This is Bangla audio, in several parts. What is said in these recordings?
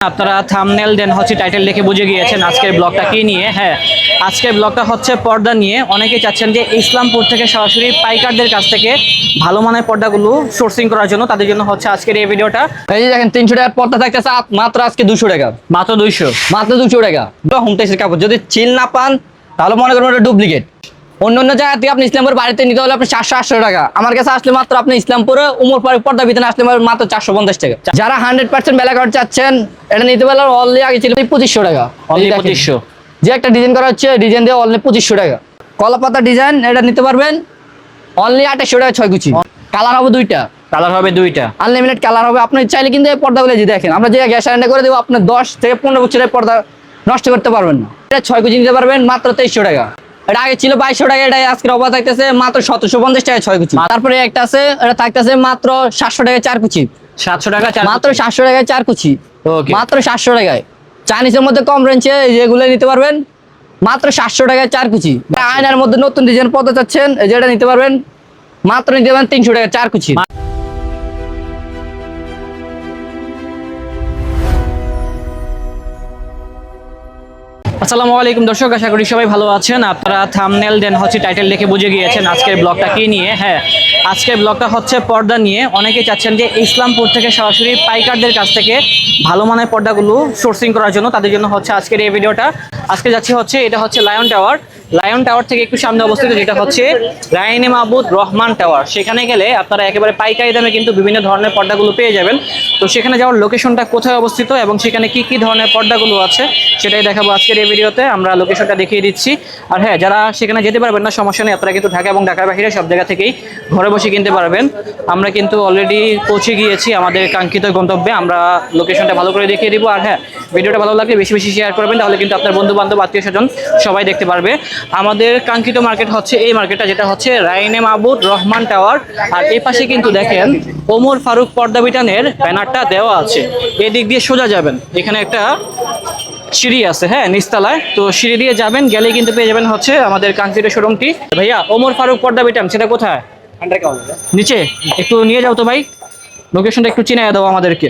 আপনারা থাম্বনেল দেন হচ্ছে টাইটেল দেখে বুঝে গিয়েছেন আজকের ব্লগটা কি নিয়ে। হ্যাঁ, আজকের ব্লগটা হচ্ছে পর্দা নিয়ে। অনেকেই চাচ্ছেন যে ইসলামপুর থেকে সরাসরি পাইকারদের কাছ থেকে ভালো মানের পর্দাগুলো সোর্সিং করার জন্য, তাদের জন্য হচ্ছে আজকের এই ভিডিওটা। এই যে দেখেন 300 টাকার পর্দা থাকতেছে মাত্র আজকে 200 টাকা, মাত্র 200, মাত্র 200 টাকা। হোম টেক্সের কাপড় যদি চিল না পান তাহলে মনে করুন ওটা ডুপ্লিকেট। অন্য জায়গা থেকে আপনি ইসলামপুর বাড়িতে নিতে হলে আপনি 700-800 টাকা, আমার কাছে আসলে মাত্র আপনি ইসলামপুরে উমর ফারুক পর্দা ভিতরে আসলে মাত্র 450 টাকা। যারা 100% বেলা কাট চাচ্ছেন এটা নিতে পারলে অনলি আগে ছিল 2500 টাকা, অনলি 2500। যে একটা ডিজাইন করা হচ্ছে ডিজাইন দিয়ে অনলি 2500 টাকা। কলা পাতা ডিজাইন এটা নিতে পারবেন অনলি 2800 টাকা 6 কুচি। কালার হবে দুইটা, কালার হবে দুইটা, আনলিমিটেড কালার হবে। আপনি চাইলে কিন্তু এই পর্দাগুলো যে দেখেন আমরা যে গ্যাস সিলিন্ডার করে দেবো, আপনি 10 থেকে 15 বছরের পর্দা নষ্ট করতে পারবেন না। এটা 6 কুচি নিতে পারবেন মাত্র 2300 টাকা। এটা আগে ছিল 2200 টাকা, এটা আজকের অফার থাকতেছে মাত্র 1750 টাকা 6 কুচি। তারপরে একটা আছে এটা থাকতেছে মাত্র 700 টাকা 4 কুচি। 700 টাকা মাত্র 700 টাকায় 4 কুচি, ওকে, মাত্র 700 টাকায়। চাইনিজের মধ্যে কম রেঞ্জে যেগুলো নিতে পারবেন মাত্র 700 টাকায় 4 কুচি। আয়নার মধ্যে নতুন ডিজাইন পর্দা চাচ্ছেন যেটা নিতে পারবেন মাত্র নিতে পারবেন 300 টাকা 4 কুচি। আসসালামু আলাইকুম দর্শক, আশা করি সবাই ভালো আছেন। আপনারা থাম্বনেল দেন হচ্ছে টাইটেল দেখে বুঝে গিয়েছেন আজকের ব্লগটা কি নিয়ে। হ্যাঁ, আজকের ব্লগটা হচ্ছে পর্দা নিয়ে। অনেকেই চাচ্ছেন যে ইসলামপুর থেকে সরাসরি পাইকারদের কাছ থেকে ভালো মানের পর্দাগুলো সোর্সিং করার জন্য, তাদের জন্য হচ্ছে আজকের এই ভিডিওটা। আজকে যাচ্ছি হচ্ছে এটা হচ্ছে লায়ন টাওয়ার। লায়ন টাওয়ার থেকে একটু সামনে অবস্থিত যেটা হচ্ছে রাইনে মাহবুব রহমান টাওয়ার। সেখানে গেলে আপনারা একেবারে পাইকারি দামে কিন্তু বিভিন্ন ধরনের পর্দাগুলো পেয়ে যাবেন। তো সেখানে যাওয়ার লোকেশনটা কোথায় অবস্থিত এবং সেখানে কি কি ধরনের পর্দাগুলো আছে সেটাই দেখাবো আজকের এই ভিডিওতে। আমরা লোকেশনটা দেখিয়ে দিচ্ছি। আর হ্যাঁ, যারা সেখানে যেতে পারবেন না সমস্যা নেই, আপনারা কিন্তু ঢাকা এবং ঢাকার বাইরে সব জায়গা থেকেই ঘরে বসে কিনতে পারবেন। আমরা কিন্তু অলরেডি পৌঁছে গিয়েছি আমাদের কাঙ্ক্ষিত গন্তব্যে। আমরা লোকেশনটা ভালো করে দেখিয়ে দিব। আর হ্যাঁ, ভিডিওটা ভালো লাগলে বেশি বেশি শেয়ার করবেন, তাহলে কিন্তু আপনার বন্ধু বান্ধব আত্মীয় স্বজন সবাই দেখতে পারবে। আমাদের কাঙ্ক্ষিত মার্কেট হচ্ছে এই মার্কেটটা, যেটা হচ্ছে রাইনে মাহবুব রহমান টাওয়ার। আর এই পাশে কিন্তু দেখেন ওমর ফারুক পর্দা বিতানের ব্যানারটা দেওয়া আছে। এদিক দিয়ে সোজা যাবেন, এখানে একটা সিঁড়ি আছে, হ্যাঁ, নিচতলায়। তো সিঁড়ি দিয়ে যাবেন, গেলেই কিন্তু পেয়ে যাবেন হচ্ছে আমাদের কাঙ্ক্ষিত শোরুমটি। ভাইয়া, ওমর ফারুক পর্দা বিতান সেটা কোথায়? নিচে একটু নিয়ে যাও তো ভাই, লোকেশনটা একটু চিনাইয়া দাও আমাদেরকে।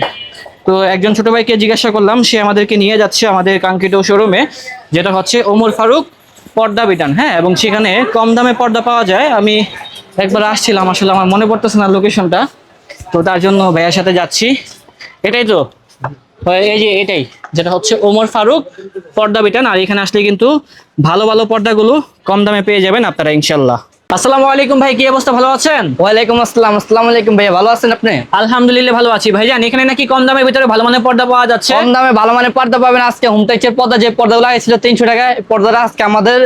তো একজন ছোট ভাইকে জিজ্ঞাসা করলাম, সে আমাদেরকে নিয়ে যাচ্ছে আমাদের কাঙ্ক্ষিত শোরুমে, যেটা হচ্ছে ওমর ফারুক পর্দা বিতান। হ্যাঁ, এবং সেখানে কম দামে পর্দা পাওয়া যায়। আমি একবার আসছিলাম, আসলে আমার মনে পড়তেছে না লোকেশনটা, তো তার জন্য ভাইয়ার সাথে যাচ্ছি। এটাই তো, এই যে এটাই, যেটা হচ্ছে ওমর ফারুক পর্দা বিতান। আর এখানে আসলে কিন্তু ভালো ভালো পর্দাগুলো কম দামে পেয়ে যাবেন আপনারা ইনশাল্লাহ। আসসালামু আলাইকুম ভাই, কি অবস্থা, ভালো আছেন? ওয়ালাইকুম আসসালাম। আসসালামু আলাইকুম ভাইয়া, ভালো আছেন আপনি? আলহামদুলিল্লাহ ভালো আছি ভাইজান। এখানে নাকি কম দামের ভিতরে ভালো মানের পর্দা পাওয়া যাচ্ছে? কম দামে ভালো মানের পর্দা পাবেন আজকে। হোম টেক্সের পর্দা যে পর্দাগুলো ছিল 300 টাকায়, পর্দাটা আজকে আমাদের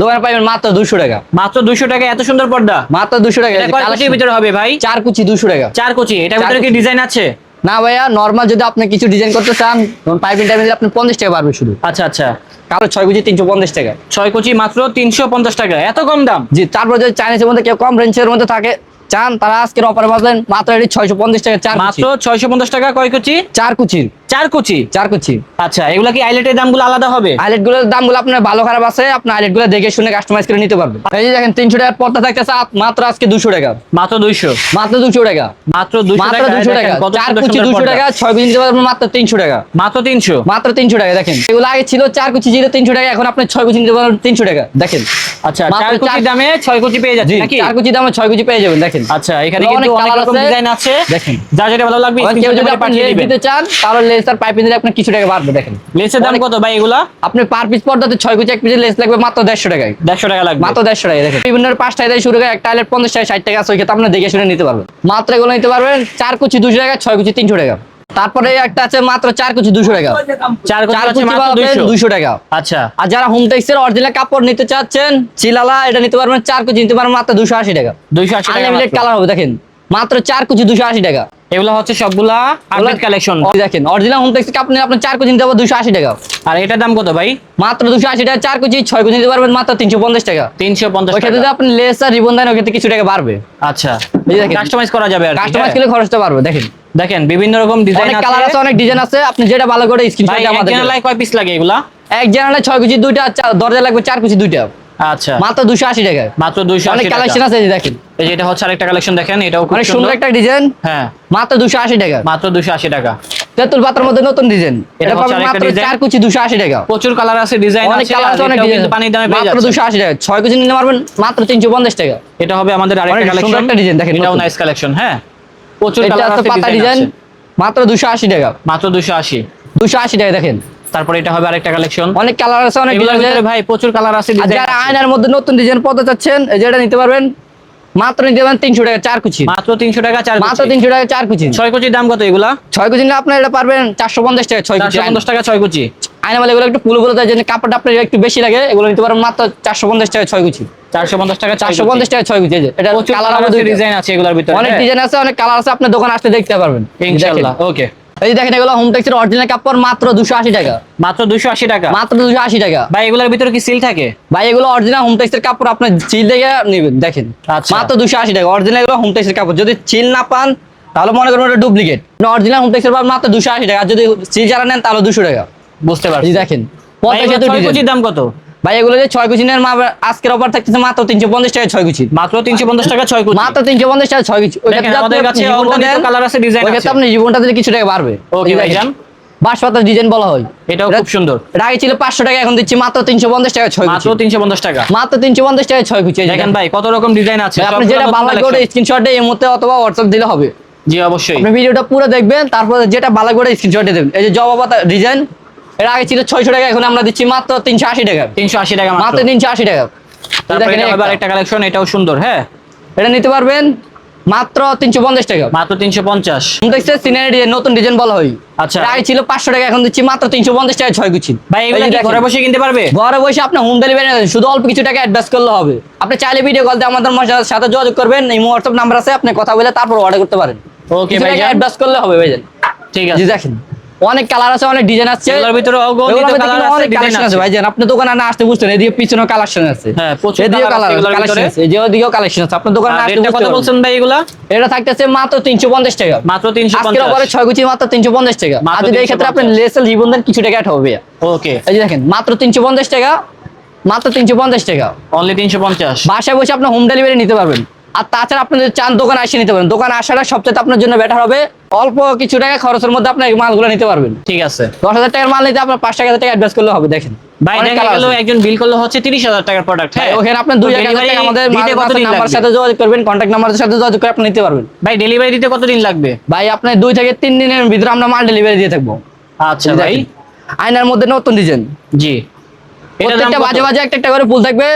দোকানে পাবেন মাত্র 200 টাকা। মাত্র 200 টাকা, এত সুন্দর পর্দা মাত্র 200 টাকা। কয় কুচির ভিতরে হবে ভাই? 4 কুচি 200 টাকা। 4 কুচি, এটার ভিতরে কি ডিজাইন আছে? না ভাইয়া, নরমাল যদি আপনি কিছু ডিজাইন করতে চান পাইপিং টাইপিং আপনি 50 টাকা পারবে শুধু। আচ্ছা আচ্ছা, কারো 6 কুচি 350 টাকা। 6 কুচি মাত্র 350 টাকা, এত কম দাম? জি, তারপর যদি চাইনিজের মধ্যে কেউ কম রেঞ্জের মধ্যে থাকে চান, তারা আজকের অফারে পাবেন মাত্র 650 টাকা 4 কুচি। মাত্র 650 টাকা কয় কুচি? 4 কুচির। 4 কুচি? 4 কুচি। আচ্ছা, এগুলা কি আইলেটের দামগুলো আলাদা হবে? আইলেট গুলোর দামগুলো আপনার ভালো খারাপ আছে, আপনি আইলেট গুলো দেখে শুনে কাস্টমাইজ করে নিতে পারবেন। এই যে দেখেন 300 টাকার পর্দা থাকতেছে মাত্র আজকে 200 টাকা। মাত্র 200? মাত্র 200 টাকা। মাত্র 200 টাকা। 200 টাকা। 4 কুচি 200 টাকা, 6 কুচি নিতে পারবেন মাত্র 300 টাকা। মাত্র 300? মাত্র 300 টাকা। দেখেন এগুলো আগে ছিল 4 কুচি ছিল 300 টাকা, এখন আপনি 6 কুচি নিতে পারবেন 300 টাকা। দেখেন, আচ্ছা, 4 কুচি দামে 6 কুচি পেয়ে যাচ্ছে নাকি? 4 কুচি দামে 6 কুচি পেয়ে যাবেন। দেখেন, আচ্ছা, এখানে কিন্তু অনেক রকম ডিজাইন আছে। দেখেন, যা যেটা ভালো লাগবে কেউ যদি আপনি পাঠিয়ে লেস দিবেন। দিতে চান তাহলে লেস আর পাইপিং দিলে আপনি কিছু টাকা বাড়বে। দেখেন লেসের দাম কত ভাই এগুলা? আপনি পার পিস পর্দাতে 6 কুচি 1 পিস লেস লাগবে মাত্র 150 টাকায়। 150 টাকা লাগবে? মাত্র 150 টাকা। দেখেন বিভিন্ন 5 টাকা থেকে শুরু করে একটা আইলেট 50 টাকা 60 টাকা আছে, ওই ক্ষেত্রে আপনি দেখে শুনে নিতে পারবেন। মাত্র এগুলো নিতে পারবেন 4 কুচি 200 টাকা, 6 কুচি 300 টাকা। তারপরে একটা আছে মাত্র 4 কুচি 200 টাকা। 4 কুচি মাত্র 200 টাকা। আচ্ছা, আর যারা হোম টেক্সের অরিজিনাল কাপড় নিতে চাচ্ছেন চিলালা, এটা নিতে পারবেন 4 কুচি নিতে পারবেন মাত্র 280 টাকা। 280 টাকা আনলিমিটেড কালার হবে। দেখেন মাত্র 4 কুচি 280 টাকা। এগুলো হচ্ছে সবগুলা আপডেট কালেকশন। দেখেন অরিজিনাল হোম টেক্স কাপড় নিলে আপনি 4 কুচি নিতে পারবেন 280 টাকা। আর এটার দাম কত ভাই? মাত্র 280 টাকা 4 কুচি, 6 কুচি নিতে পারবেন মাত্র 350 টাকা। 350 ওই ক্ষেত্রে টাকা। যদি আপনি লেস আর রিবন দেন ওই ক্ষেত্রে কিছু টাকা বাড়বে। আচ্ছা, এই দেখেন কাস্টমাইজ করা যাবে আর কাস্টমাইজ করলে খরচটা বাড়বে। দেখেন দেখেন বিভিন্ন রকম ডিজাইন অনেক আছে, কালার আছে, অনেক ডিজাইন আছে, আপনি যেটা ভালো করে স্ক্রিনশট ভাই দিয়ে আমাদের এক জেনারেল কয় পিস লাগে এগুলা? এক জেনারেলে 6 কুচি দুইটা, দরজা লাগবে 4 কুচি দুইটা। আচ্ছা, মাত্র 280 টাকা। মাত্র 280 অনেক টাকা। কালেকশন আছে, এই যে দেখেন এই যে এটা হচ্ছে আরেকটা কালেকশন, দেখেন এটাও খুব অনেক সুন্দর একটা ডিজাইন, হ্যাঁ, মাত্র 280 টাকা। মাত্র 280 টাকা। তেঁতুল পাতার মধ্যে নতুন ডিজাইন, এটা এটা হচ্ছে পাবেন আরেকটা মাত্র ডিজাইন। 4 কুচি 280 টাকা। প্রচুর কালার আছে, ডিজাইন অনেক আছে, কালার আর আছে, অনেক এটাও ডিজাইন, কিন্তু পানির দামে পেয়ে মাত্র যাচ্ছে। 280 টাকা। 6 কুচি নিতে পারবেন মাত্র 350 টাকা। এটা হবে আমাদের আরেকটা অনেক সুন্দর কালেকশন, একটা ডিজাইন, দেখেন এটাও নতুন। নাইস কালেকশন, হ্যাঁ, প্রচুর এটা কালার আছে আছে, পাতা ডিজাইন, মাত্র 280 টাকা। মাত্র 280। 280 টাকা দেখেন। তারপরে এটা হবে আরেকটা কালেকশন, অনেক কালার আছে, অনেক এগুলোর ডিজাইন ভিতরে আছে। ভাই প্রচুর কালার আছে, আর ডিজাইন যারা আছে। আয়নার মধ্যে নতুন ডিজাইন পড়তে চাচ্ছেন, এই যে এটা নিতে পারবেন মাত্র নিতে পারবেন 300 টাকা 4 কুচি। মাত্র 300 টাকা 4 মাত্র কুচি। 300 টাকা 4 কুচি। 6 কুচির দাম কত এগুলা? 6 কুচি নিলে আপনার এটা পারবেন 450 টাকা 6 কুচি। 450 টাকা 6 কুচি। আয়না মাল এগুলো একটু পুরো পুরো তাই জন্য কাপড়টা আপনার একটু বেশি লাগে, এগুলো নিতে পারবেন মাত্র 450 টাকা 6 কুচি। 450 টাকা 450 টাকা 6 কুচি। এই যে এটা প্রচুর কালার কালার হবে আছে, দুইটা। ডিজাইন আছে এগুলোর ভিতরে, অনেক হ্যাঁ। ডিজাইন আছে, অনেক কালার আছে, আপনার দোকানে আসলে দেখতে পারবেন ইনশাআল্লাহ, ওকে। এই যে দেখেন এগুলো হোম টেক্সের অরিজিনাল কাপড়, মাত্র 280 টাকা। মাত্র 280 টাকা। মাত্র 280 টাকা। ভাই এগুলোর ভিতরে কি সিল থাকে? ভাই এগুলো অরিজিনাল হোম টেক্সের কাপড়, আপনি চিল দেখে নেবেন, দেখেন আচ্ছা। মাত্র 280 টাকা। অরিজিনাল এগুলো হোম টেক্সের কাপড়, যদি চিল না পান তাহলে মনে করেন ওটা ডুপ্লিকেট। অরিজিনাল হোম টেক্সের পাবেন মাত্র 280 টাকা, আর যদি চিল যারা নেন তাহলে 200 টাকা। বুঝতে এই পারছি। যে দেখেন ভাই 50 এগুলো তো 6 ডিজাইন। কুচির দাম কত? ভাই এগুলো যে 6 কুচি নেন আজকের অফার থাকতেছে মাত্র 350 টাকা 6 কুচি। মাত্র 350 টাকা 6 কুচি। মাত্র 350 টাকা 6 কুচি। ওই দেখেন ক্ষেত্রে আমাদের আপনি কাছে জীবনটা অগণিত দেন, কালার আছে, ডিজাইন ওই আছে। ক্ষেত্রে আপনি জীবনটা দিলে কিছু টাকা বাড়বে। ওকে এই যে ভাইজান। দেখেন, বাঁশপাতার ডিজাইন বলা হয়, এটাও খুব সুন্দর। এটা আগে ছিল 500 টাকা, এখন দিচ্ছি মাত্র 350 টাকা 6 মাত্র কুচি। 350 টাকা। মাত্র 350 টাকা 6 কুচি। এই যে দেখেন ভাই কত রকম ডিজাইন আছে, ভাই, আপনি সবগুলো যেটা নতুন ভালো করে collection। স্ক্রিনশটে এই মুহূর্তে অথবা হোয়াটসঅ্যাপ দিলে হবে। জি অবশ্যই। আপনি ভিডিওটা পুরো দেখবেন, তারপরে যেটা ভালো করে স্ক্রিনশটে দেবেন। এই যে জবা পাতা ডিজাইন, এটা আগে ছিল 600 টাকা, এখন আমরা দিচ্ছি মাত্র 380 টাকা। 380 টাকা মাত্র মাত্র। 380 টাকা। এই তারপরে দেখেন এটা হবে একটা। আরেকটা কালেকশন, এটাও সুন্দর, হ্যাঁ, এটা নিতে পারবেন মাত্র 350 টাকা। মাত্র 350। দেখছেন সিনারি ডিজাইন, নতুন ডিজাইন বলা হয়। আচ্ছা। এটা আগে ছিল 500 টাকা, এখন দিচ্ছি মাত্র 350 টাকা 6 কুচি। ভাই এগুলো এই যে কি দেখেন, ঘরে বসে কিনতে পারবে? ঘরে বসে আপনি হোম ডেলিভারি নেবেন, শুধু অল্প কিছু টাকা অ্যাডভান্স করলে হবে। আপনি চাইলে ভিডিও কল দিয়ে আমাদের সাথে যোগাযোগ করবেন, এই হোয়াটসঅ্যাপ নাম্বার আছে, আপনি কথা বলে তারপর অর্ডার করতে পারেন। ওকে কিছু টাকা ভাইজান, অ্যাডভান্স করলে হবে ভাইজান। ঠিক জি আছে। দেখেন অনেক কালার আছে, অনেক ডিজাইন আছে, এগুলোর ভিতরে অগণিত এগুলোর মধ্যে কালার কিন্তু আছে, অনেক ডিজাইন কালেকশন আছে আছে। ভাইজান। আপনি দোকানে না আসতে বুঝছেন, এদিকে পিছনেও কালেকশন আছে, হ্যাঁ, প্রচুর এদিকেও colour আছে এগুলোর কালেকশন ভিতরে। আছে, এই যে ওদিকেও কালেকশন আছে। আপনার দোকানে না আর আসতে রেটটা বুঝতে কত পারবেন। বলছেন ভাই এগুলা? এটা থাকতেছে মাত্র 350 টাকা। মাত্র আজকের 350। পরে 6 কুচি মাত্র 350 টাকা। মাত্র আর যদি এই ক্ষেত্রে আপনি 350 লেসেল জীবন দেন কিছু টাকা অ্যাড হবে। ওকে, এই যে দেখেন মাত্র 350 টাকা, মাত্র 350 টাকা। অনলি 350। বাসায় বসে আপনি হোম ডেলিভারি নিতে পারবেন। আর তাছাড়া আপনি যদি চান দোকানে এসে নিতে পারেন, দোকানে আসাটা সবচেয়ে আপনার জন্য বেটার হবে। অল্প কিছু টাকা খরচের মধ্যে আপনি এই মালগুলো নিতে পারবেন। ঠিক আছে 10,000 টাকার মাল নিতে আপনার 5 টাকা অ্যাডভান্স করলে হবে। দেখেন ভাই, অনেক দেখা colour গেল আছে। একজন বিল করলো হচ্ছে 30,000 টাকার প্রোডাক্ট, হ্যাঁ, ওখানে আপনি তো 2,000 delivery টাকা আমাদের দিতে কতদিন নাম্বারের লাগবে? সাথে যোগাযোগ করবেন, কন্ট্যাক্ট নাম্বারের সাথে যোগাযোগ করে আপনি নিতে পারবেন। ভাই ডেলিভারি দিতে কতদিন লাগবে? ভাই আপনি 2 থেকে 3 দিনের ভিতরে আমরা মাল ডেলিভারি দিয়ে থাকবো। আচ্ছা এই ভাই, দেখেন, আয়নার মধ্যে নতুন ডিজাইন, জি। এটা দাম প্রত্যেকটা কত? বাজে বাজে একটা করে ফুল থাকবে।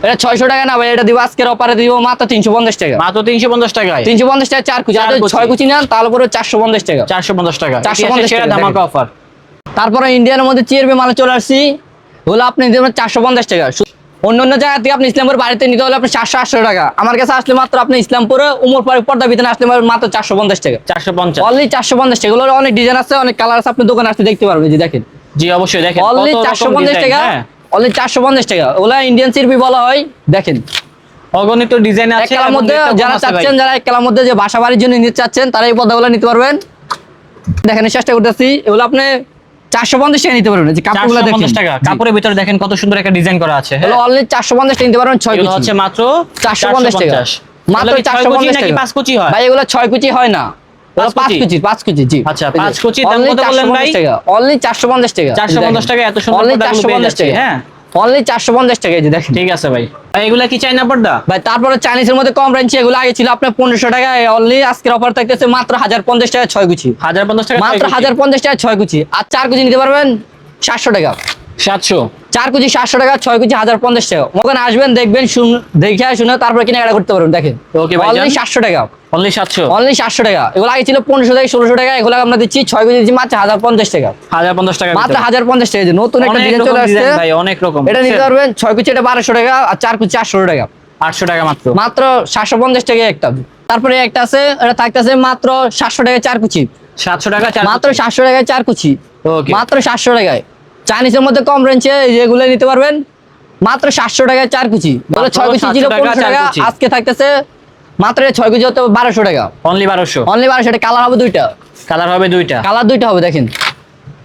এটা 600 টাকা না ভাই, এটা দিব আজকের অফারে দিব মাত্র 350 টাকা। মাত্র 350 টাকায় 350 টাকা 4 কুচি, আর 4 কুচি। 6 কুচি নেন তাহলে পরে 450 টাকা। 450 টাকা। 450 সেরা টাকা, ধামাকা দেখেন। অফার। তারপরে ইন্ডিয়ানের মধ্যে চিয়ারবি মালে চলে আসছি, হলো আপনি দেবেন 450 টাকা। অন্য অন্য জায়গা থেকে আপনি ইসলামপুর বাড়িতে নিতে হলে আপনি 700-800 টাকা। আমার কাছে আসলে মাত্র আপনি ইসলামপুরে উমর পর্দা ভিতরে আসলে মাত্র 450 টাকা। 450। অনলি 450 টাকা। এগুলোর অনেক ডিজাইন আছে, অনেক কালার আছে, আপনি দোকানে আসলে দেখতে পারবেন। যে দেখেন জি অবশ্যই, দেখেন অনলি কত রকম 450 ডিজাইন, টাকা, হ্যাঁ, অনলি 450 টাকা। ওগুলা ইন্ডিয়ান চিরবি বলা হয়। দেখেন অগণিত ডিজাইন এক আছে। কালার এবং মধ্যে রেটটা কম যারা আছে ভাই। চাচ্ছেন, যারা এক কালার মধ্যে যে বাসা বাড়ির জন্য নিতে চাচ্ছেন, তারা এই পর্দাগুলো নিতে পারবেন। দেখেন চেষ্টা করতেছি, এগুলো আপনি 450 টাকা নিতে পারবেন। যে কাপড়গুলো দেখেন, 450 টাকা। কাপড়ের ভিতরে দেখেন কত সুন্দর একটা ডিজাইন করা আছে, হ্যাঁ। এগুলো অনলি 450 টাকা নিতে পারবেন। 6 এগুলো কুচি হচ্ছে মাত্র 450 টাকা। মাত্র 450 নাকি টাকা। 5 কুচি হয়? ভাই এগুলো 6 কুচি হয় না, 5 5 কুচি? কুচি, 5 কুচি, জি। আচ্ছা, 5 কুচি দাম Only কত বললেন ভাই? 450 টাকা, অনলি 450 টাকা। 450 টাকা এত সুন্দর অনলি প্রোডাক্ট পেয়ে 450 যাচ্ছে, টাকা, হ্যাঁ। অনলি 450 টাকা। এই যে দেখেন ঠিক আছে ভাই। আর এগুলা কি চাইনা পর্দা? ভাই, তারপরে চাইনিজের মধ্যে কম রেঞ্জ, এগুলো আগে ছিল আপনার 1500 টাকা, অনলি আজকের অফার থাকতেছে মাত্র 1050 টাকা 6 কুচি। 1050 টাকা মাত্র 6 কুচি। 1050 টাকা 6 কুচি। আর 4 কুচি নিতে পারবেন 700 টাকা। 700। 4 কুচি 700 টাকা, 6 কুচি 1050 টাকা। ওখানে আসবেন, দেখবেন, দেখে শুনে তারপরে কেনাকাটা করতে পারবেন। দেখেন ওকে ভাইজান। অনলি 700 টাকা, অনলি 700। অনলি 700 টাকা। এগুলো আগে ছিল 1500 থেকে 1600 টাকা, এগুলো আমরা দিচ্ছি 6 কুচি দিচ্ছি মাত্র 1050 টাকা। 1050 টাকা। মাত্র 1050 টাকা। যে নতুন একটা অনেক ডিজাইন রকম চলে আসছে ডিজাইন ভাই, অনেক রকম। এটা নিতে পারবেন 6 কুচি, এটা 1200 টাকা, আর 4 কুচি 800 টাকা। 800 টাকা মাত্র। মাত্র 750 টাকা একটা। তারপরে একটা আছে, এটা থাকতেছে মাত্র 700 টাকা 4 কুচি। 700 টাকা 4 মাত্র 700 টাকায় 4 কুচি, ওকে। মাত্র 700 টাকায়। চাইনিজের মধ্যে কম রেঞ্জে যেগুলো নিতে পারবেন মাত্র 700 টাকায় 4 কুচি। বলে 6 কুচি ছিল 1500 টাকা, আজকে থাকতেছে মাত্র 6 কুচি হতে 1200 টাকা। অনলি 1200। অনলি 1200 টাকা। কালার হবে দুইটা, কালার হবে দুইটা। কালার দুইটা হবে। দেখেন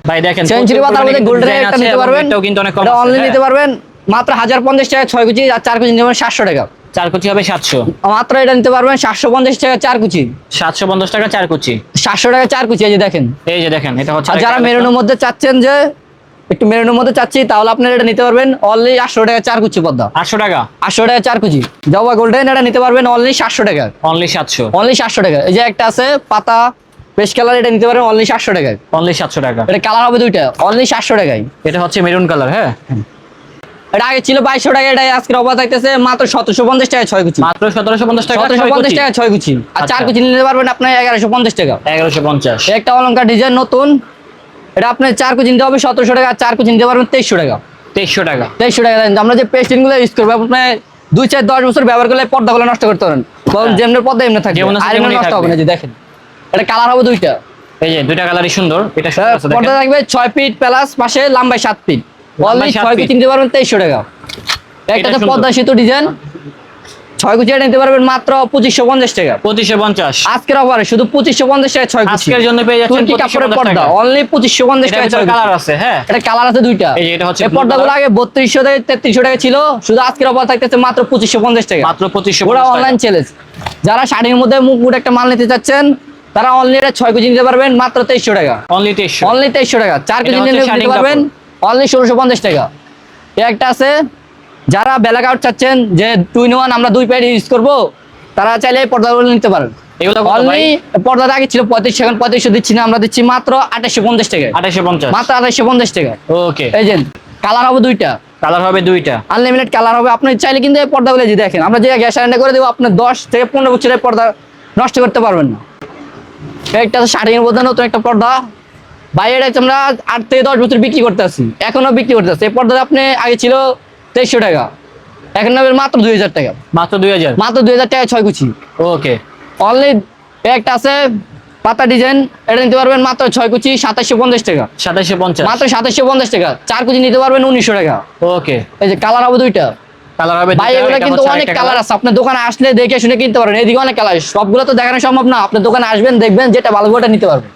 ভাই দেখেন সেঞ্চুরি পাতার মধ্যে গোল্ডেন একটা নিতে পারবেন, এটাও কিন্তু অনেক কম এটা আছে, অনলি হ্যাঁ। নিতে পারবেন মাত্র 1050 টাকা 6 কুচি, আর 4 কুচি নিতে পারবেন 700 টাকা। 4 কুচি হবে 700। মাত্র এটা নিতে পারবেন 750 টাকা 4 কুচি। 750 টাকা 4 কুচি। 700 টাকা 4 কুচি, এই যে দেখেন। এই যে দেখেন, এটা হচ্ছে আর যারা আরেকটা মেরুনের মধ্যে চাচ্ছেন যে একটু মেরুনের মধ্যে চাচ্ছি, তাহলে আপনারা এটা নিতে পারবেন অনলি 800 টাকা 4 কুচি পর্দা। 800 টাকা 800 টাকা 4 কুচি। জবা গোল্ডেন এটা নিতে পারবেন অনলি 700 টাকা। অনলি 700। অনলি 700 টাকা। এই যে একটা আছে পাতা পেস্ট কালার, এটা নিতে পারবেন অনলি 700 টাকায়। অনলি 700 টাকা। এটা কালার হবে দুইটা, অনলি 700 টাকায়। এটা হচ্ছে মেরুন কালার। হ্যাঁ, এটা আগে ছিল 2200 টাকা, এটা আজকে অফার থাকতেছে মাত্র 1750 টাকা 6 কুচি। মাত্র 1750 টাকা 1750 টাকা 6 কুচি। আর 4 আচ্ছা। কুচি নিতে পারবেন আপনি 1150 টাকা। 1150। এই একটা অলংকার ডিজাইন নতুন, এটা আপনি 4 কুচি নিতে হবে 1700 টাকা, আর 4 কুচি নিতে পারবেন 2300 টাকা। 2300 টাকা। 2300 টাকা দেন। আমরা যে পেস্টিং গুলো ইউজ করবো আপনি 2 4 10 বছর ব্যবহার করলে পর্দাগুলো নষ্ট করতে পারেন। যেমন পর্দা এমনি থাকে, যেমন আছে আর তেমনই নষ্ট হবে থাকবে। না। যে দেখেন এটা কালার হবে দুইটা। এই যে দুইটা কালারই সুন্দর। এটা সুন্দর আছে পর্দা দেখেন। থাকবে 6 ফিট প্লাস পাশে লম্বাই 7 ফিট। লম্বায় অনলি 7 6 ফিট। কুচি নিতে পারবেন 2300 টাকা। একটা তো সুন্দর। পর্দা সেতু ডিজাইন 6 কুচি নিতে পারবেন মাত্র 2550 টাকা। 2550। আজকের অফারে শুধু 2550 টাকা 6 কুচি। আজকের জন্য পেয়ে যাচ্ছেন তুর্কি কাপড়ের 2550 পর্দা টাকা। অনলি 2550 এটা টাকা 6 কালার কুচি। আছে। হ্যাঁ, এটা কালার আছে দুইটা। এই যে এটা হচ্ছে এই blue পর্দাগুলো color। আগে 3200 থেকে 3300 টাকা ছিল, শুধু আজকের অফার থাকতেছে মাত্র 2550 টাকা। মাত্র 2550 পুরো টাকা। Online challenge. যারা শাড়ির মধ্যে মুকুট একটা মাল নিতে চাচ্ছেন, তারা অনলি এটা 6 কেজি নিতে পারবেন মাত্র 2300 টাকা। অনলি 2300। অনলি 2300 টাকা। 4 কেজি হচ্ছে নিতে শাড়ির পারবেন কাপড়। অনলি 1650 টাকা। এই একটা আছে, যারা ব্ল্যাক আউট চাচ্ছেন যে 2 in 1 আমরা 2 প্যাড ইউজ করব, তারা চাইলে এই পর্দাগুলো নিতে পারেন। এগুলো কত ভাই? অনলি পর্দাটা আগে ছিল 3500, এখন 3500 দিচ্ছি না, আমরা দিচ্ছি মাত্র 2850 টাকা। 2850। মাত্র 2850 টাকা। ওকে। এই যে কালার হবে দুইটা, কালার হবে দুইটা। আনলিমিটেড কালার হবে। আপনি চাইলে কিন্তু এই পর্দাগুলো যে দেখেন, আমরা যে গ্যাস সিলিন্ডার করে দেবো, আপনি 10 থেকে 15 বছরের পর্দা নষ্ট করতে পারবেন না। একটা শাড়ির মধ্যে নতুন একটা পর্দা, বাইরে আমরা 8 থেকে 10 বছর বিক্রি করতে আসি, এখনো বিক্রি করতে আসি। এই পর্দা আপনি আগে ছিল 2300 টাকা, এখন নেবেন মাত্র 2000 টাকা। মাত্র 2000। মাত্র 2000 টাকা 6 কুচি। ওকে। অনলি একটা আছে পাতা ডিজাইন, এটা নিতে পারবেন মাত্র 6 কুচি 2750 টাকা। 2750। মাত্র 2750 টাকা। 4 কুচি নিতে পারবেন 1900 টাকা। ওকে। এই যে কালার হবে দুইটা। কালার হবে ভাই দুইটা। এগুলো এটা কিন্তু হচ্ছে অনেক আরেকটা কালার আছে, আপনার দোকানে আসলে দেখে শুনে কিনতে পারেন। এদিকে অনেক কালার, সবগুলো তো দেখানো সম্ভব না। আপনার দোকানে আসবেন, দেখবেন, যেটা ভালো ওটা নিতে পারবেন।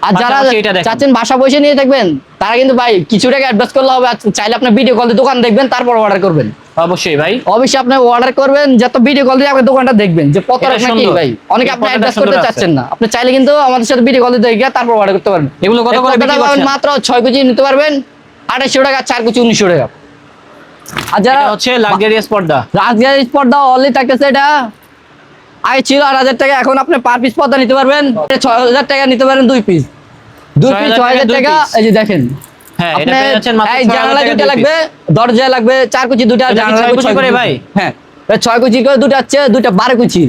আর যারা পাশাপাশি এটা দেখেন। চাচ্ছেন বাসা বসে নিয়ে থাকবেন, তারা কিন্তু ভাই কিছু টাকা অ্যাডভান্স করলে হবে। আর চাইলে আপনার ভিডিও কল দিয়ে দোকান দেখবেন, তারপর অর্ডার করবেন। অবশ্যই ভাই। অবশ্যই আপনি অর্ডার করবেন, যত ভিডিও কল দিয়ে আপনার দোকানটা দেখবেন যে কত এটা রকম কি সুন্দর। ভাই। অনেকে এই আপনি পর্দাটা অ্যাডভান্স সুন্দর করতে আছে। চাচ্ছেন না, আপনি চাইলে কিন্তু আমাদের সাথে ভিডিও কল দিয়ে দেখে তারপর অর্ডার করতে পারবেন। এগুলো কত এই করে বিক্রি পর্দাটা পাবেন করছেন? মাত্র 6 কেজি নিতে পারবেন 2800 টাকা, 4 কেজি 1900 টাকা। আর যারা এটা হচ্ছে লাক্সারিয়াস পর্দা। রাজগাড়ি পর্দা অনলি থাকতেছে, এটা আগে ছিল 8000 টাকা, এখন আপনি পার পিস পর্দা নিতে পারবেন 6000 টাকা নিতে পারেন 2 পিস। 2 পিস 6000 টাকা। এই যে দেখেন হ্যাঁ, এটা আপনি পেয়ে যাচ্ছেন মাত্র এই 6000 জানালা টাকা দুটো 2 লাগবে, দরজা লাগবে 4 কুচি দুটো, আর এটা কি জানালা 6 লাগবে কুচি 6 করে কুচি। ভাই? হ্যাঁ, 6 কুচি করে দুটো আছে, দুটো 12 কুচি।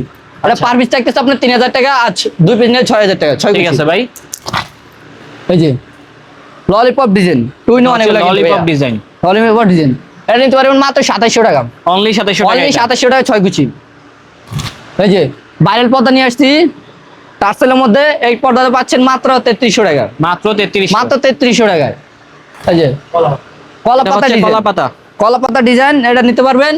আর আচ্ছা। পার পিস থাকতেছে আপনার 3000 টাকা, আর 2 পিস নিলে 6000 টাকা। 6 ঠিক কুচি। আছে ভাই। এই যে ললিপপ ডিজাইন 2 in 1 এগুলো ললিপপ ডিজাইন। ললিপপ ডিজাইন এটা নিতে পারবেন মাত্র 2700 টাকা। অনলি 2700 টাকা। অনলি এটা। 2700 টাকা 6 কুচি। এই যে ভাইরাল পর্দা নিয়ে আসছি টার্সেলের মধ্যে, এই পর্দাটা পাচ্ছেন মাত্র 3300 টাকা। মাত্র 3300। মাত্র 3300 টাকায়। এই যে কলা এটা পাতা হচ্ছে ডিজাইন, কলা পাতা। কলা পাতা ডিজাইন এটা নিতে পারবেন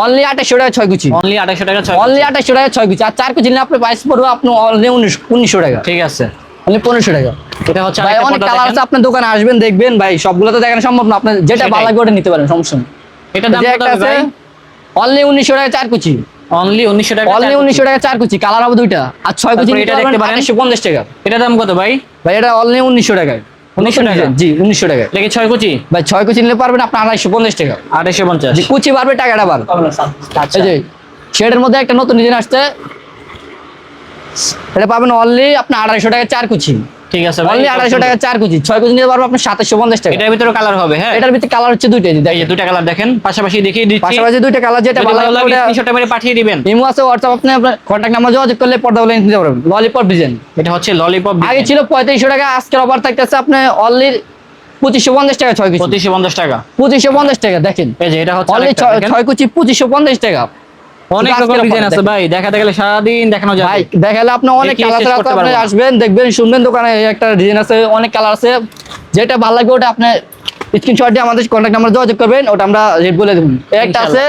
অনলি 2800 টাকা 6 কুচি। অনলি 2800 টাকা 6। অনলি 2800 টাকা 6 কুচি। আর 4 কুচি নিলে আপনি প্রাইস পড়বে আপনি অনলি 1900 টাকা। ঠিক আছে। অনলি 1500 টাকা। এটা হচ্ছে ভাই আরেকটা অনেক পর্দা কালার দেখেন। আছে, আপনার দোকানে আসবেন দেখবেন ভাই, সবগুলো তো দেখানো সম্ভব না। আপনার যেটা সেটাই। ভালো লাগবে ওটা নিতে পারেন, সমস্যা নেই। এটা দাম যে কত একটা হবে আছে ভাই? অনলি 1900 টাকা 4 কুচি। অনলি 1900 টাকা। অনলি 1900 টাকা 4 কুচি। কালার হবে দুইটা। আর 6 কুচি তারপরে নিতে এটা দেখতে পারবেন পারেন। 2850 টাকা। এটা দাম কত ভাই? ভাই এটা অনলি 1900 টাকায়। 1900 টাকা? জি 1900 টাকায়। দেখি 6 কুচি। ভাই 6 কুচি নিলে পারবেন আপনি 2850 টাকা। 2850। যে কুচি বাড়বে টাকাটা বাড়বে। আচ্ছা। এই যে শেডের মধ্যে একটা নতুন ডিজাইন আসছে, এটা পাবেন অনলি আপনি 2800 টাকা 4 কুচি। ঠিক আছে ভাই। অনলি 2800 টাকা 4 কুচি। 6 কুচি নিতে পারবেন আপনি 2750 টাকা। এটার ভিতরে কালার হবে। হ্যাঁ, এটার ভিতরে কালার হচ্ছে দুইটাই। এই দেখেন যে দুইটা কালার দেখেন, পাশাপাশি দেখিয়ে দিচ্ছি। পাশাপাশি দুইটা কালার, যেটা যদি ভালো ভালো লাগে লাগে স্ক্রিনশটটা মেরে পাঠিয়ে দিবেন। ইমো আছে, হোয়াটসঅ্যাপ, আপনি আপনার কন্ট্যাক্ট নাম্বার যোগাযোগ করলে পর্দাগুলো নিতে পারবেন। ললিপপ ডিজাইন এটা হচ্ছে ললিপপ। আগে ছিল 3500 টাকা, আজকের অফার থাকতেছে আপনি অনলি 2550 টাকা 6 কুচি। 2550 টাকা। 2550 টাকা দেখেন। এই যে এটা হচ্ছে অনলি আরেকটা দেখেন। 6 কুচি 2550 টাকা। অনেক আজকের রকম offer ডিজাইন আছে দেখেন। ভাই, দেখাতে গেলে সারাদিন দেখানো যাবে। ভাই দেখালে আপনি অনেক দেখিয়ে কালার শেষ আছে, করতে আপনি পারবো না। আসবেন দেখবেন শুনবেন, দোকানে এই একটা ডিজাইন আছে, অনেক কালার আছে, যেটা ভালো লাগবে ওটা আপনি স্ক্রিনশট দিয়ে আমাদের কন্ট্যাক্ট নাম্বার যোগাযোগ করবেন, ওটা আমরা রেট বলে দেব। একটা আছে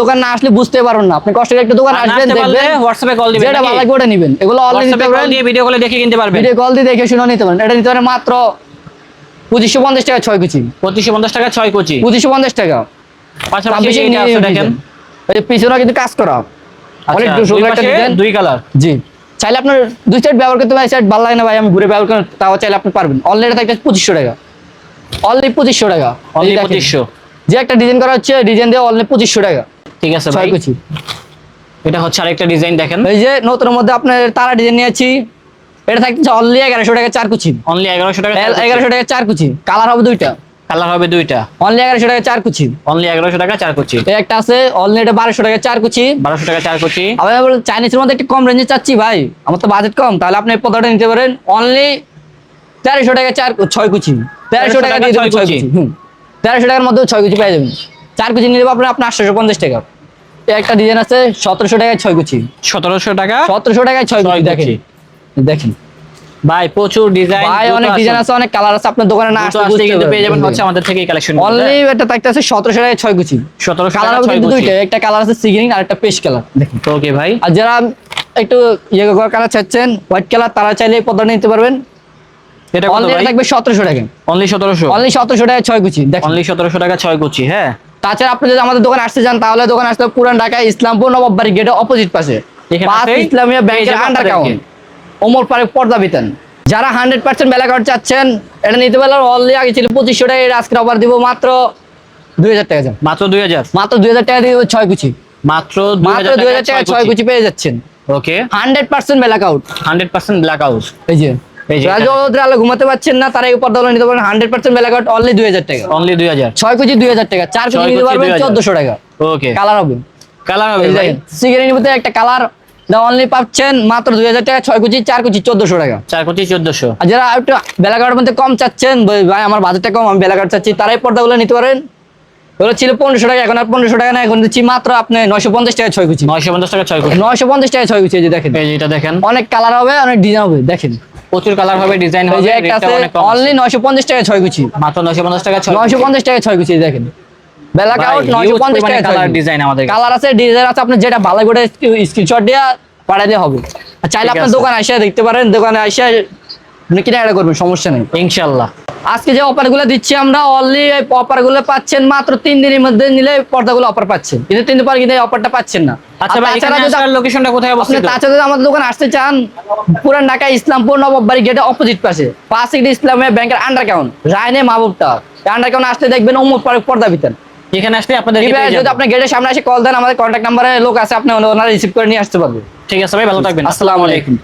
দোকান না আসলে বুঝতে পারবেন না, আপনি কষ্ট করে একটা দোকান আর আসবেন আসতে পারলে দেখবেন, হোয়াটসঅ্যাপে কল দিবেন। যেটা ভালো লাগবে ওটা নেবেন। এগুলো অনলাইন নিতে হোয়াটসঅ্যাপে কল পারবেন, দিয়ে ভিডিও কলে দেখে কিনতে পারবেন। ভিডিও কল দিয়ে দেখে শুনে নিতে পারেন। এটা নিতে পারেন মাত্র 2550 টাকা 6 কুচি, 2550 টাকা 6 কুচি। 2550 টাকা। পাশাপাশি ছাব্বিশে এটা আছে নিয়ে দেখেন। এই যে পিছনে কিন্তু কাজ করা অনেক আচ্ছা, সুন্দর দুই একটা পাশে ডিজাইন। দুই কালার। জি, চাইলে আপনার দুই সাইড ব্যবহার করতে পারেন, সাইড ভালো লাগে না ভাই আমি ঘুরে ব্যবহার করেন, তাও চাইলে আপনি পারবেন। অনলি এটা থাকবে 2500 টাকা, অনলি 2500 টাকা। অনলি এই দেখেন, 2500। যে একটা ডিজাইন করা হচ্ছে, ডিজাইন দিয়ে অনলি 2500 টাকা ঠিক আছে 6 ভাই। কুচি। এটা হচ্ছে আরেকটা ডিজাইন দেখেন। এই যে নতুনের মধ্যে আপনার তারা ডিজাইন নিয়েছি, এটা থাকছে অনলি 1100 টাকা 4 কুচি, অনলি 1100 টাকা 1100 টাকা 4 কুচি, কালার হবে দুইটা, কালার হবে দুইটা। অনলি 1100 টাকা 4 কুচি। অনলি 1100 টাকা 4 কুচি। এই একটা আছে অনলি, এটা 1200 টাকা 4 কুচি। 1200 টাকা 4 কুচি। আমি চাইনিজের মধ্যে একটু কম রেঞ্জে চাচ্ছি ভাই, আমার তো বাজেট কম, তাহলে আপনি এই পদাটা নিতে পারেন অনলি 1300 টাকা 6 কুচি, 1300 টাকা দিয়ে 6 6 কুচি। 1300 টাকার মধ্যে 6 কুচি পেয়ে যাবেন। 4 কুচি নিলে আপনার 850 টাকা। এই একটা ডিজাইন আছে 1700 টাকায় 6 কুচি, 1700 টাকা 1700 টাকায় 6 কুচি। কুচি। দেখেন দেখেন ভাই, প্রচুর ডিজাইন। ভাই, অনেক ডিজাইন আছে, অনেক কালার আছে, আপনার দোকানে না আসলে আসলে কিন্তু পেয়ে যাবেন হচ্ছে আমাদের থেকে এই কালেকশন। অনলি এটা থাকতেছে 1700 টাকায় 6 কুচি। 1700 কালার টাকা হবে 6 কিন্তু কুচি। দুইটা, একটা কালার আছে সি গ্রিন আর একটা পেস্ট কালার। দেখেন, ওকে ভাই। আর যারা একটু ইয়ে কালার চাচ্ছেন হোয়াইট কালার, তারা চাইলে এই পর্দাটা নিতে পারবেন। এটা কত অনলি ভাই? থাকবে 1700 টাকা, অনলি 1700। অনলি 1700 টাকায় 6 কুচি। দেখেন, অনলি 1700 টাকা 6 কুচি। হ্যাঁ, তাছাড়া আপনি যদি আমাদের দোকানে আসতে চান, তাহলে দোকানে আসতে হবে পুরান ঢাকা ইসলামপুর নবাববাড়ি গেটের অপোজিট পাশে, এখানে 5 আসলেই ইসলামিয়া ব্যাংকের পেয়ে যাবেন আন্ডার আপনাদেরকে। কাউন্ট ওমর পার্ক পর্দা বিতান। যারা 100% বেলা কার্ড চাচ্ছেন, এটা নিতে পারলে অনলি আগে ছিল 2500 টাকা, এটা আজকে অফার দিব মাত্র 2000 টাকা। যান, মাত্র 2000। মাত্র 2000 টাকা দিয়ে 6 কুচি, মাত্র মাত্র 2000 টাকা 6 কুচি পেয়ে যাচ্ছেন। ওকে, 100% ব্ল্যাক আউট। 100% black out. এই যে এই যে যারা আলো ঘুমাতে পারছেন না, তারা এই পর্দাগুলো নিতে পারেন 100% ব্ল্যাক আউট, অনলি 2000 টাকা। অনলি 2000। 6 কুচি 2000 টাকা, 4 কুচি 6 নিতে কুচি পারবেন 2000 1400 টাকা। ওকে, কালার হবে, কালার হবে এই ভাই। দেখেন সিগারেটের মধ্যে একটা কালার অনলি পাচ্ছেন মাত্র 2000 টাকা, 6 কুচি 4 কুচি 1400 টাকা। 4 কুচি 1400। আর যারা একটু বেলাকার্ডের মধ্যে কম চাচ্ছেন, ভাই আমার বাজেটটা কম, আমি বেলাকার্ড চাচ্ছি, তারাই পর্দাগুলো নিতে পারেন। ওগুলো ছিল 1500 টাকা, এখন আর 1500 টাকা না, এখন দিচ্ছি মাত্র আপনি 950 টাকা 6 কুচি। 950 টাকা 6 কুচি। 950 টাকা 6 কুচি। এই যে দেখেন, এই যে এটা দেখেন, অনেক কালার হবে, অনেক ডিজাইন হবে। দেখেন, প্রচুর কালার হবে, ডিজাইন এই হবে, যে একটা রেটটা আছে অনেক কম। অনলি 950 টাকা 6 কুচি, মাত্র 950 টাকা 6 950 টাকা 6 কুচি। দেখেন, বেলাকাউট ভাই, huge 950 পরিমাণে টাকা কালার ডিজাইন আমাদের কাছে। কালার আছে, ডিজাইন আছে, আপনি যেটা ভালো করে স্ক্রিনশট দিয়ে পাঠাইলে হবে। আর চাইলে ঠিক আপনার আছে। দোকানে এসে দেখতে পারেন, দোকানে এসে আপনি কিনা এটা করবেন, সমস্যা নেই। ইনশাআল্লাহ। আজকে যে অফারগুলো দিচ্ছি আমরা, অনলি এই অফারগুলো পাচ্ছেন মাত্র 3 দিনের মধ্যে নিলে পর্দাগুলো অফার পাচ্ছেন, কিন্তু 3 দিন পর কিন্তু এই অফারটা পাচ্ছেন না। আচ্ছা আর ভাই, তাছাড়া এখানে যদি আসার লোকেশনটা কোথায় আপনি অবস্থিত? তাছাড়া যদি আমাদের দোকানে আসতে চান, পুরান ঢাকা ইসলামপুর নবাববাড়ি গেটের অপোজিট পাশে 5 ইসলামিয়া ব্যাংকের আন্ডার কাউন্ট রায়নে মাহবুবটা আন্ডার কাউন্ট আসতে দেখবেন ওমর পার্ক পর্দা বিতান। এখানে আসলে আপনাদের যদি আপনি গেটের সামনে এসে কল দেন, আমাদের কন্ট্যাক্ট নাম্বারে লোক আছে, আপনি ওনারা রিসিভ করে নিয়ে আসতে পারবেন। ঠিক আছে ভাই, ভালো থাকবেন। আসসালামু আলাইকুম।